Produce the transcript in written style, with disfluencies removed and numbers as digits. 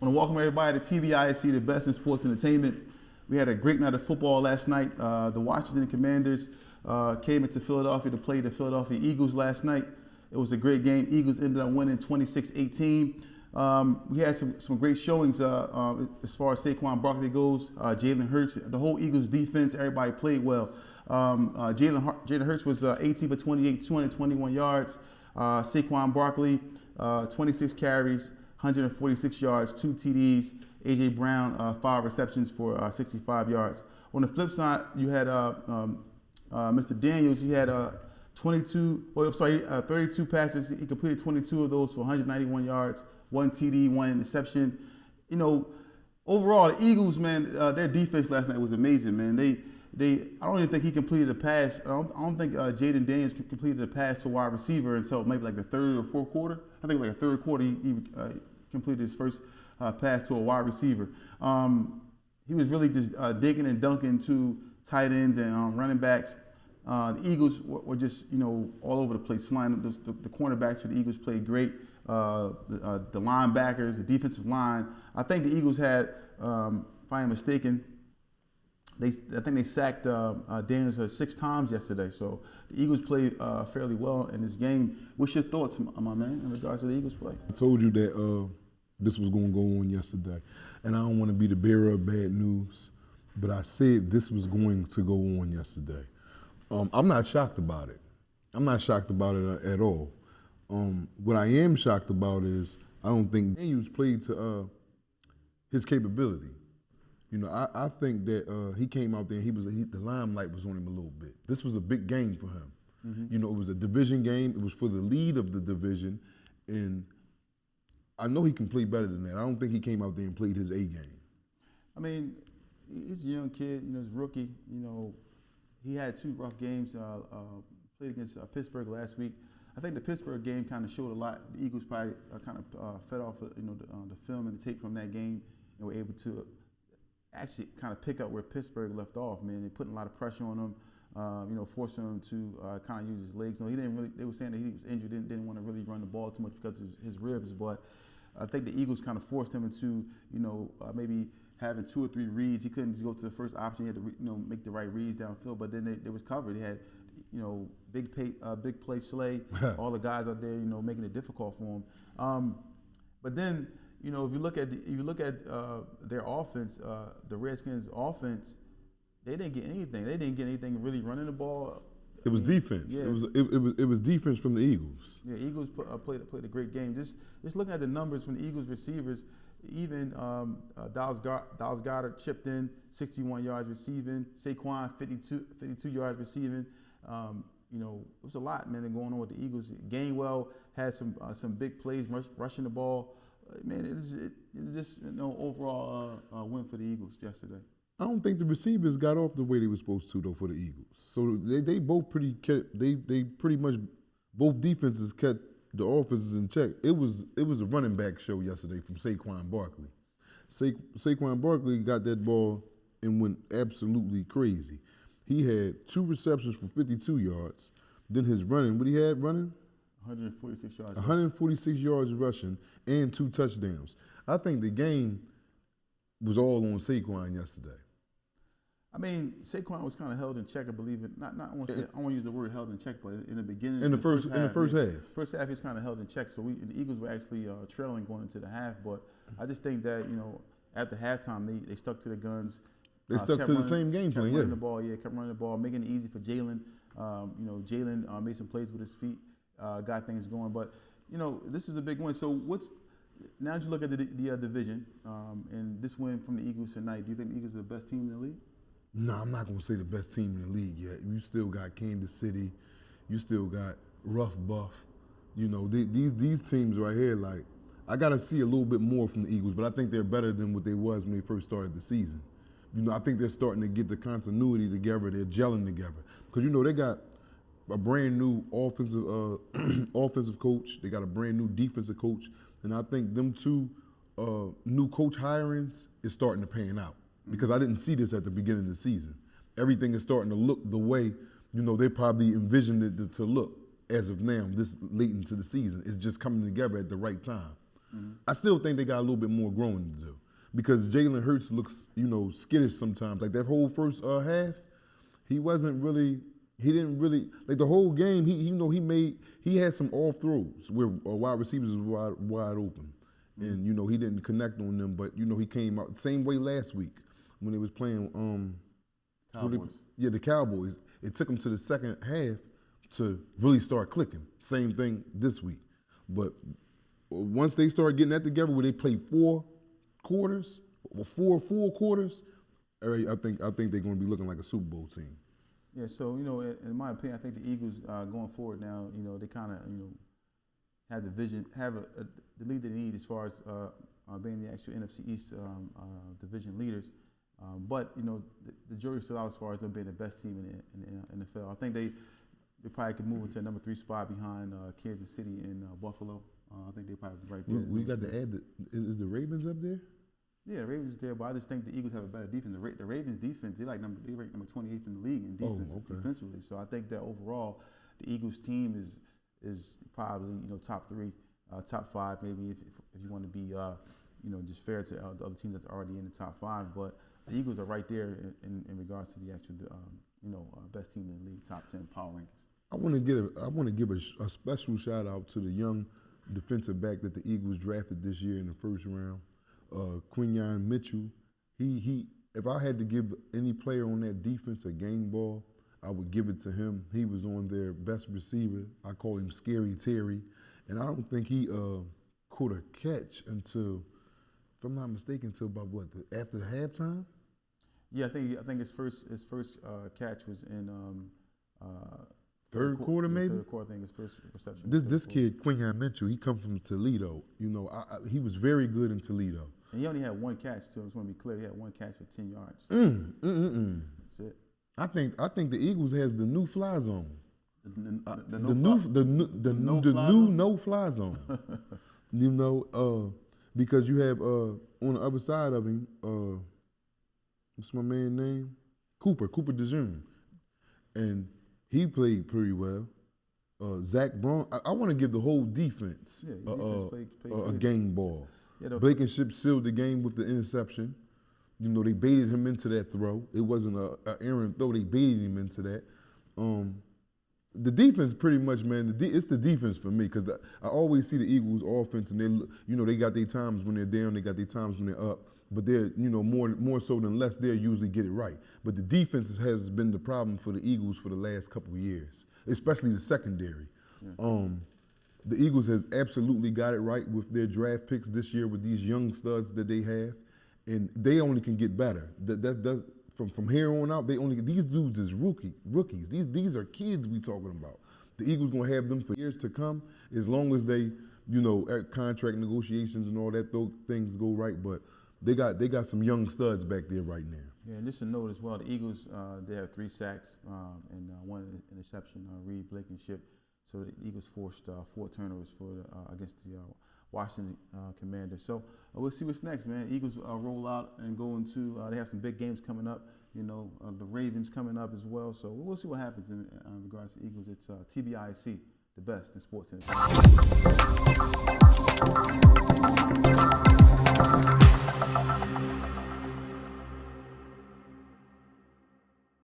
I want to welcome everybody to TVISC, the best in sports entertainment. We had a great night of football last night. The Washington Commanders came into Philadelphia to play the Philadelphia Eagles last night. It was a great game. Eagles ended up winning 26-18. We had some great showings as far as Saquon Barkley goes. Jalen Hurts, the whole Eagles defense, everybody played well. Jalen Hurts was 18 for 28, 221 yards. Saquon Barkley, 26 carries, 146 yards, 2 TDs. A.J. Brown, 5 receptions for 65 yards. On the flip side, you had Mr. Daniels. He had 32 passes. He completed 22 of those for 191 yards, 1 TD, 1 interception. You know, overall, the Eagles, man, their defense last night was amazing, man. I don't even think he completed a pass. I don't think Jaden Daniels completed a pass to a wide receiver until maybe like the third or fourth quarter. I think like the third quarter he completed his first pass to a wide receiver. He was really just digging and dunking to tight ends and running backs. The Eagles were just, all over the place, flying. The cornerbacks for the Eagles played great. The linebackers, the defensive line. I think the Eagles had, if I am mistaken, I think they sacked Daniels 6 times yesterday. So the Eagles played fairly well in this game. What's your thoughts, my man, in regards to the Eagles play? I told you that this was going to go on yesterday, and I don't want to be the bearer of bad news, but I said this was going to go on yesterday. I'm not shocked about it. I'm not shocked about it at all. What I am shocked about is I don't think Daniels played to his capability. I think that he came out there and the limelight was on him a little bit. This was a big game for him. Mm-hmm. It was a division game. It was for the lead of the division, and I know he can play better than that. I don't think he came out there and played his A game. I mean, he's a young kid. He's a rookie. He had 2 rough games. Played against Pittsburgh last week. I think the Pittsburgh game kind of showed a lot. The Eagles probably kind of fed off, the film and the tape from that game, and were able to actually kind of pick up where Pittsburgh left off. Man, they put a lot of pressure on him, forcing him to kind of use his legs. He didn't really. They were saying that he was injured, didn't want to really run the ball too much because of his ribs. But I think the Eagles kind of forced him into, maybe having 2 or 3 reads. He couldn't just go to the first option. He had to, make the right reads downfield. But then they was covered. They had, big play Slay, all the guys out there, making it difficult for him. But then, if you look at their offense, the Redskins' offense, they didn't get anything. They didn't get anything really running the ball. It was defense. Yeah. It was defense from the Eagles. Yeah, Eagles played a great game. Just looking at the numbers from the Eagles receivers, even Dallas Goedert chipped in 61 yards receiving. Saquon 52 yards receiving. It was a lot, man, going on with the Eagles. Gainwell had some big plays rushing the ball. Man, it just overall win for the Eagles yesterday. I don't think the receivers got off the way they were supposed to though for the Eagles. So they both pretty much both defenses kept the offenses in check. It was a running back show yesterday from Saquon Barkley. Saquon Barkley got that ball and went absolutely crazy. He had 2 receptions for 52 yards. Then his running, what he had running? 146 yards. 146 yards rushing and 2 touchdowns. I think the game was all on Saquon yesterday. I mean, Saquon was kind of held in check, I believe it. I want to use the word held in check, but in the beginning, in the first half. First half, he's kind of held in check. So the Eagles were actually trailing going into the half. But I just think that at the halftime, they stuck to the guns. They stuck to the same game plan. Kept running the ball, making it easy for Jalen. Jalen made some plays with his feet, got things going. But this is a big win. So now that you look at the division and this win from the Eagles tonight, do you think the Eagles are the best team in the league? No, I'm not going to say the best team in the league yet. You still got Kansas City. You still got Rough Buff. These teams right here, like, I got to see a little bit more from the Eagles, but I think they're better than what they was when they first started the season. I think they're starting to get the continuity together. They're gelling together. Because, they got a brand new offensive coach. They got a brand new defensive coach. And I think them 2 new coach hirings is starting to pan out. Because I didn't see this at the beginning of the season. Everything is starting to look the way, they probably envisioned it to look as of now, this late into the season. It's just coming together at the right time. I still think they got a little bit more growing to do because Jalen Hurts looks, skittish sometimes. Like that whole first half, he didn't really like the whole game. He had some off throws where wide receivers was wide open, and he didn't connect on them. But he came out the same way last week when they was playing Cowboys. the Cowboys. It took them to the second half to really start clicking. Same thing this week, but once they start getting that together, where they play 4 quarters or 4 full quarters, I think they're going to be looking like a Super Bowl team. Yeah, so in my opinion, I think the Eagles going forward now, they kind of have the vision, have the lead they need as far as being the actual NFC East division leaders. But the jury's still out as far as them being the best team in the NFL. I think they probably could move into a number 3 spot behind Kansas City and Buffalo. I think they probably be right there. We got to add is the Ravens up there? Yeah, Ravens is there, but I just think the Eagles have a better defense. The Ravens defense, they rank number 28th in the league in defense, defensively. So I think that overall, the Eagles team is probably top 3, top 5 maybe if you want to be just fair to the other teams that's already in the top 5. But the Eagles are right there in regards to the actual best team in the league, top 10 power rankings. I want to give a special shout out to the young defensive back that the Eagles drafted this year in the first round. Quinyon Mitchell, he if I had to give any player on that defense a game ball, I would give it to him. He was on their best receiver. I call him Scary Terry, and I don't think he caught a catch until, if I'm not mistaken, until about after the halftime. Yeah, I think his first catch was in third quarter, maybe. Third quarter, I think his first reception. This kid Quinyon Mitchell, he comes from Toledo. He was very good in Toledo. And he only had 1 catch too. I just want to be clear. He had 1 catch for 10 yards. That's it. I think the Eagles has the new fly zone. The new no fly zone. Because you have on the other side of him, what's my man's name? Cooper DeJean, and he played pretty well. Zach Braun. I want to give the whole defense a game ball. Yeah, Blankenship sealed the game with the interception. They baited him into that throw. It wasn't an errant throw. They baited him into that. The defense, pretty much, man. It's the defense for me because I always see the Eagles' offense, and they got their times when they're down, they got their times when they're up. But they're more so than less. They usually get it right. But the defense has been the problem for the Eagles for the last couple of years, especially the secondary. Yeah. The Eagles has absolutely got it right with their draft picks this year with these young studs that they have, and they only can get better. From here on out, these dudes is rookies. These are kids we talking about. The Eagles gonna have them for years to come as long as they, contract negotiations and all that things go right. But they got some young studs back there right now. Yeah, and just a note as well, the Eagles they have 3 sacks and 1 interception. Reed Blankenship. So the Eagles forced 4 turnovers against the Washington Commanders. So we'll see what's next, man. Eagles roll out and go into they have some big games coming up. The Ravens coming up as well. So we'll see what happens in regards to Eagles. It's TBIC, the best in sports entertainment.